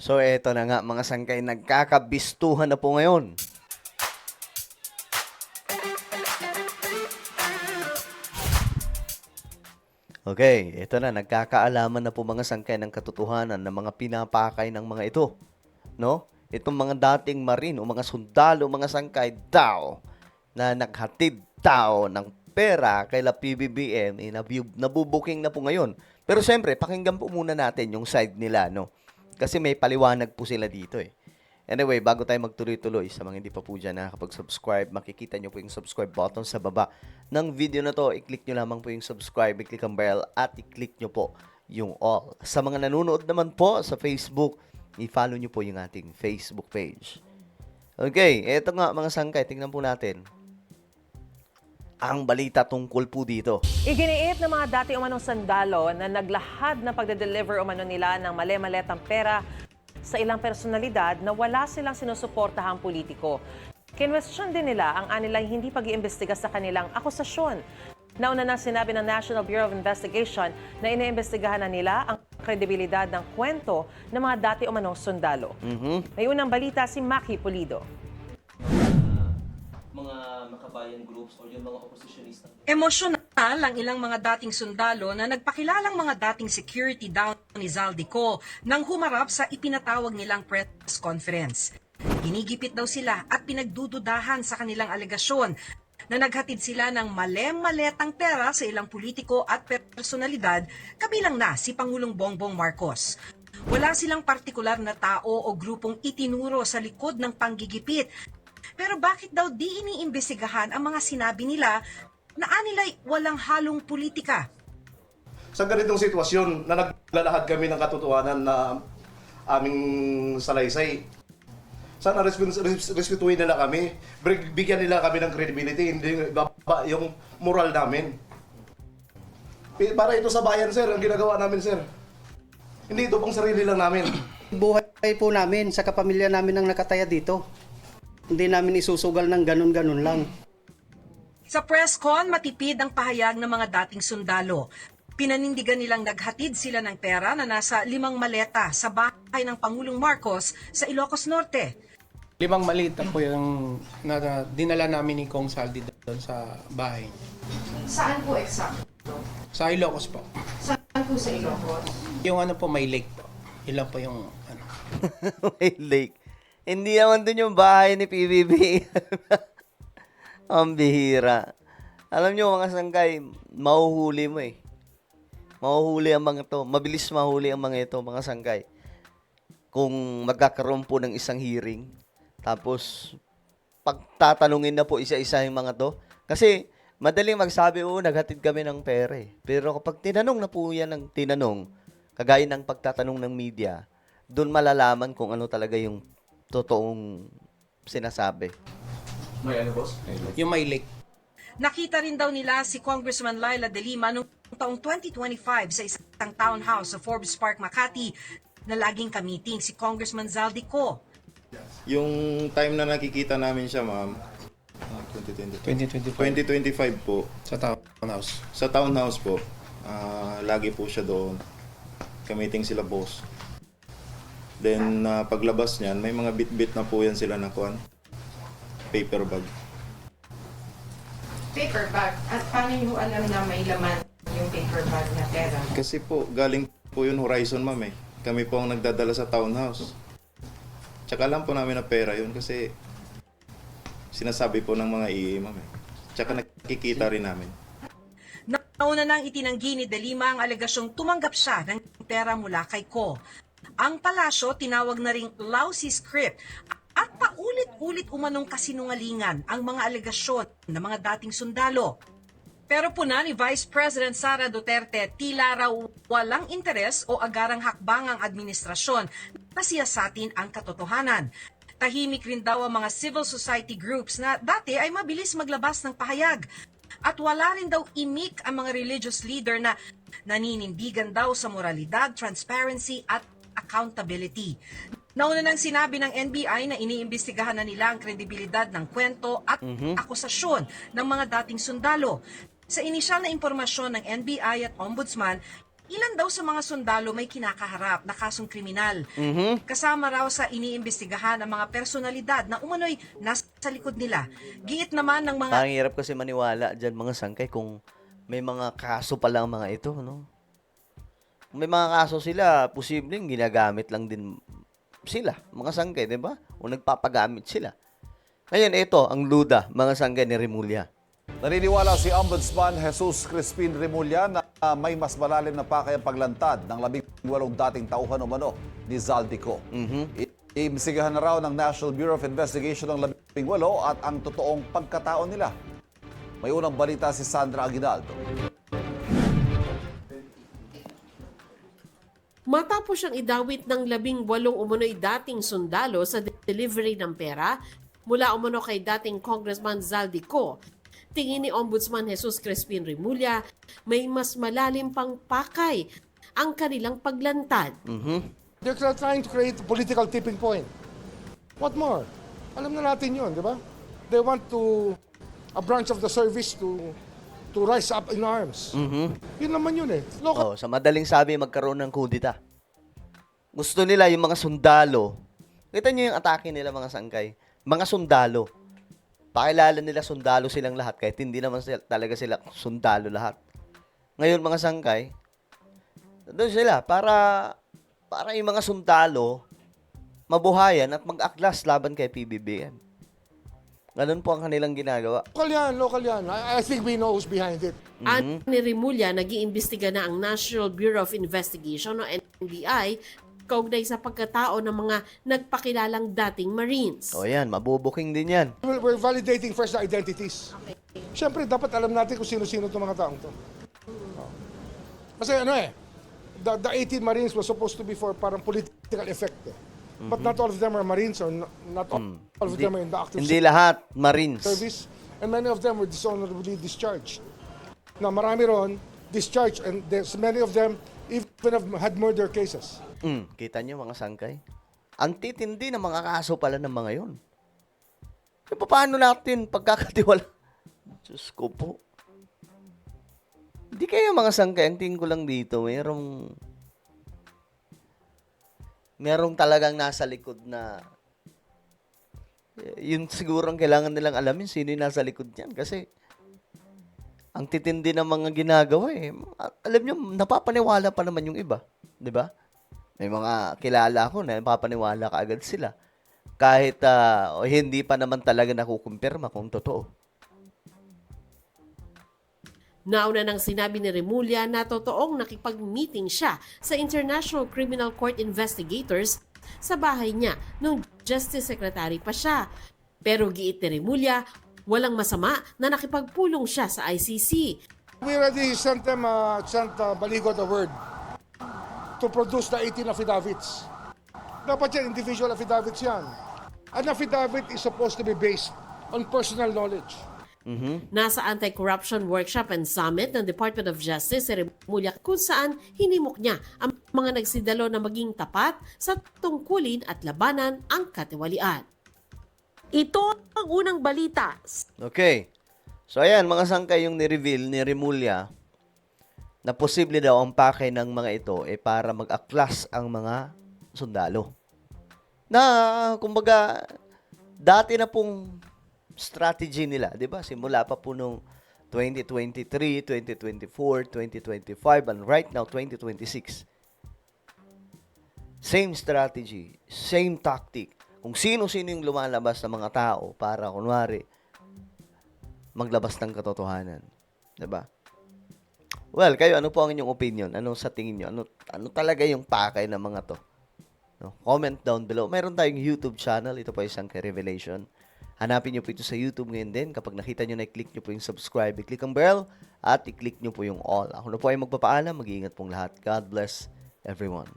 So eto na nga mga sangkay, nagkakabistuhan na po ngayon. Okay, eto na, nagkakaalaman na po mga sangkay ng katotohanan ng mga pinapakay ng mga ito. No? Itong mga dating marine o mga sundalo, mga sangkay daw na naghatid daw ng pera kay la PBBM, nabubuking na po ngayon. Pero siyempre, pakinggan po muna natin yung side nila, no? Kasi may paliwanag po sila dito eh. Anyway, bago tayo magtuloy-tuloy, sa mga hindi pa po dyan nakakapag-subscribe, makikita nyo po yung subscribe button sa baba ng video na to. I-click nyo lamang po yung subscribe, i-click ang bell, at i-click nyo po yung all. Sa mga nanonood naman po sa Facebook, i-follow nyo po yung ating Facebook page. Okay, eto nga mga sangkay, tingnan po natin ang balita tungkol po dito. Iginiit ng mga dati umanong sandalo na naglahad na pagde-deliver umano nila ng mali-maletang pera sa ilang personalidad na wala silang sinusuportahang politiko. Kinwestiyon din nila ang anilang hindi pag-iimbestiga sa kanilang akusasyon. Nauna nang sinabi ng National Bureau of Investigation na iniimbestigahan na nila ang kredibilidad ng kwento ng mga dati umanong sundalo. May unang balita si Maki Pulido. Mga makabayan groups o yung mga oppositionista. Emosyonal ang ilang mga dating sundalo na nagpakilalang mga dating security down ni Zaldico nang humarap sa ipinatawag nilang press conference. Ginigipit daw sila at pinagdududahan sa kanilang alegasyon na naghatid sila ng mali-maletang pera sa ilang politiko at personalidad, kabilang na si Pangulong Bongbong Marcos. Wala silang partikular na tao o grupong itinuro sa likod ng panggigipit. Pero bakit daw di iniimbestigahan ang mga sinabi nila na anilay walang halong politika? Sa ganitong sitwasyon na naglalahad kami ng katotohanan na aming salaysay, sana respetuhin nila kami, bigyan nila kami ng credibility, hindi ibaba yung moral namin. Para ito sa bayan, sir, ang ginagawa namin, sir. Hindi ito pang sarili lang namin. Buhay po namin sa kapamilya namin ang nakataya dito. Hindi namin isusugal ng ganun-ganun lang. Sa press con, matipid ang pahayag ng mga dating sundalo. Pinanindigan nilang naghatid sila ng pera na nasa 5 maleta sa bahay ng Pangulong Marcos sa Ilocos Norte. 5 malita po yung na dinala namin ni Kong Saldi doon sa bahay. Saan po exact? Sa Ilocos po. Saan po sa Ilocos? Yung ano po, may lake po. Ilan po yung ano. May lake. Hindi naman dun yung bahay ni PBB. Ang bihira. Alam nyo mga sangkay, mahuhuli mo eh. Mahuhuli ang mga to. Mabilis mahuli ang mga ito, mga sangkay. Kung magkakaroon po ng isang hearing, tapos pagtatanungin na po isa-isa yung mga to. Kasi madaling magsabi, naghatid kami ng pera eh. Pero kapag tinanong na po yan ng tinanong, kagaya ng pagtatanong ng media, doon malalaman kung ano talaga yung totoong sinasabi. May ano, boss? Yung may lake. Nakita rin daw nila si Congressman Laila De Lima noong taong 2025 sa isang townhouse sa Forbes Park, Makati na laging kamiting si Congressman Zaldico. Yung time na nakikita namin siya, ma'am, 2025 2025 po, sa townhouse. sa townhouse po, lagi po siya doon. Kamiting sila boss. Then, paglabas niyan, may mga bit-bit na po yan sila na kuhan. Paper bag. Paper bag. At paano nyo alam na may laman yung paper bag na pera? Kasi po, galing po yun Horizon, ma'am eh. Kami po ang nagdadala sa townhouse. Tsaka alam po namin na pera yun kasi sinasabi po ng mga EA, ma'am eh. Tsaka nakikita rin namin. Nauna nang itinanggi ni De Lima ang alegasyong tumanggap siya ng pera mula kay Ko. Ang palasyo tinawag na ring lousy script at paulit-ulit umanong kasinungalingan ang mga alegasyon ng mga dating sundalo. Pero puna ni Vice President Sara Duterte tila raw walang interes o agarang hakbang ang administrasyon na siyasatin ang katotohanan. Tahimik rin daw ang mga civil society groups na dati ay mabilis maglabas ng pahayag. At wala rin daw imik ang mga religious leader na naninindigan daw sa moralidad, transparency at accountability. Nauna nang sinabi ng NBI na iniimbestigahan na nila ang kredibilidad ng kwento at akusasyon ng mga dating sundalo. Sa inisyal na impormasyon ng NBI at Ombudsman, ilan daw sa mga sundalo may kinakaharap na kasong kriminal. Kasama raw sa iniimbestigahan ang mga personalidad na umano'y nasa likod nila. Giit naman ng mga Parang hirap kasi maniwala dyan mga sangkay kung may mga kaso pala ang mga ito, no? Kung may mga kaso sila, posibleng ginagamit lang din sila, mga sangkay, di ba? O nagpapagamit sila. Ngayon, ito, ang luda, mga sangkay ni Remulla. Naniniwala si Ombudsman Jesus Crispin Remulla na may mas malalim na pakay ang paglantad ng 18 dating tauhan umano ni Zaldico. Iimbestigahan na raw ng National Bureau of Investigation ng 18 at ang totoong pagkatao nila. May unang balita si Sandra Aguinaldo. Matapos siyang idawit ng 18 umunoy dating sundalo sa delivery ng pera mula umano kay dating Congressman Zaldico, tingin ni Ombudsman Jesus Crispin Remulla, may mas malalim pang pakay ang kanilang paglantad. They're trying to create a political tipping point. What more? Alam na natin yun, di ba? They want a branch of the service to rise up in arms. Yun naman yun eh. Oh, sa madaling sabi, magkaroon ng kudita. Gusto nila yung mga sundalo. Kita niyo yung atake nila, mga sangkay. Mga sundalo. Pakilala nila sundalo silang lahat kahit hindi naman talaga sila sundalo lahat. Ngayon mga sangkay, doon sila para yung mga sundalo mabuhayan at mag-aklas laban kay PBBM. Ganun po ang kanilang ginagawa. Local yan. I think we know who's behind it. At ni Remulla, nag-iimbestiga na ang National Bureau of Investigation o NBI kaugnay sa pagkatao ng mga nagpakilalang dating Marines. O yan, mabubuking din yan. We're validating first the identities. Siyempre, dapat alam natin kung sino-sino itong mga taong to. Kasi the 18 Marines was supposed to be for parang political effect. But not all of them are Marines or not all of them are in the active Hindi lahat Marines. service. And many of them were dishonorably discharged. Na marami ron, discharged, and there's many of them even have had murder cases. Kita nyo mga sangkay? Ang titindi ng mga kaso pala ng mga yon. E paano natin pagkakatiwala? Diyos ko po. Hindi kayo mga sangkay, ang tingin ko lang dito, merong talagang nasa likod na yun siguro ang kailangan nilang alamin sino yung nasa likod niyan kasi ang titindi ng mga ginagawa eh. Alam nyo, napapaniwala pa naman yung iba. Di ba? May mga kilala ko na napapaniwala ka agad sila. Kahit hindi pa naman talaga nakukumpirma kung totoo. Nauna nang sinabi ni Remulla na totoong nakipag-meeting siya sa International Criminal Court investigators sa bahay niya nung Justice Secretary pa siya. Pero giit ni Remulla, walang masama na nakipagpulong siya sa ICC. We already sent Baligot a word to produce the 18 affidavits. Dapat yan, individual affidavits yan. An affidavit is supposed to be based on personal knowledge. Nasa Anti-Corruption Workshop and Summit ng Department of Justice si Remulla kung saan hinimok niya ang mga nagsidalo na maging tapat sa tungkulin at labanan ang katiwalian. Ito ang unang balita. Okay. So ayan, mga sangkay yung ni-reveal ni Remulla na posible daw ang pakay ng mga ito para mag-aklas ang mga sundalo. Na, kumbaga, dati na pong strategy nila, di ba? Simula pa po nung 2023, 2024, 2025, and right now, 2026. Same strategy, same tactic. Kung sino-sino yung lumalabas ng mga tao para, kunwari, maglabas ng katotohanan. Di ba? Well, kayo, ano po ang inyong opinion? Ano sa tingin nyo? Ano talaga yung pakay ng mga to? No? Comment down below. Mayroon tayong YouTube channel. Ito po yung Sangkay Revelation. Hanapin nyo po ito sa YouTube ngayon din. Kapag nakita nyo na, i-click nyo po yung subscribe, i-click ang bell, at i-click nyo po yung all. Ako na po ay magpapaalam. Mag-iingat pong lahat. God bless everyone.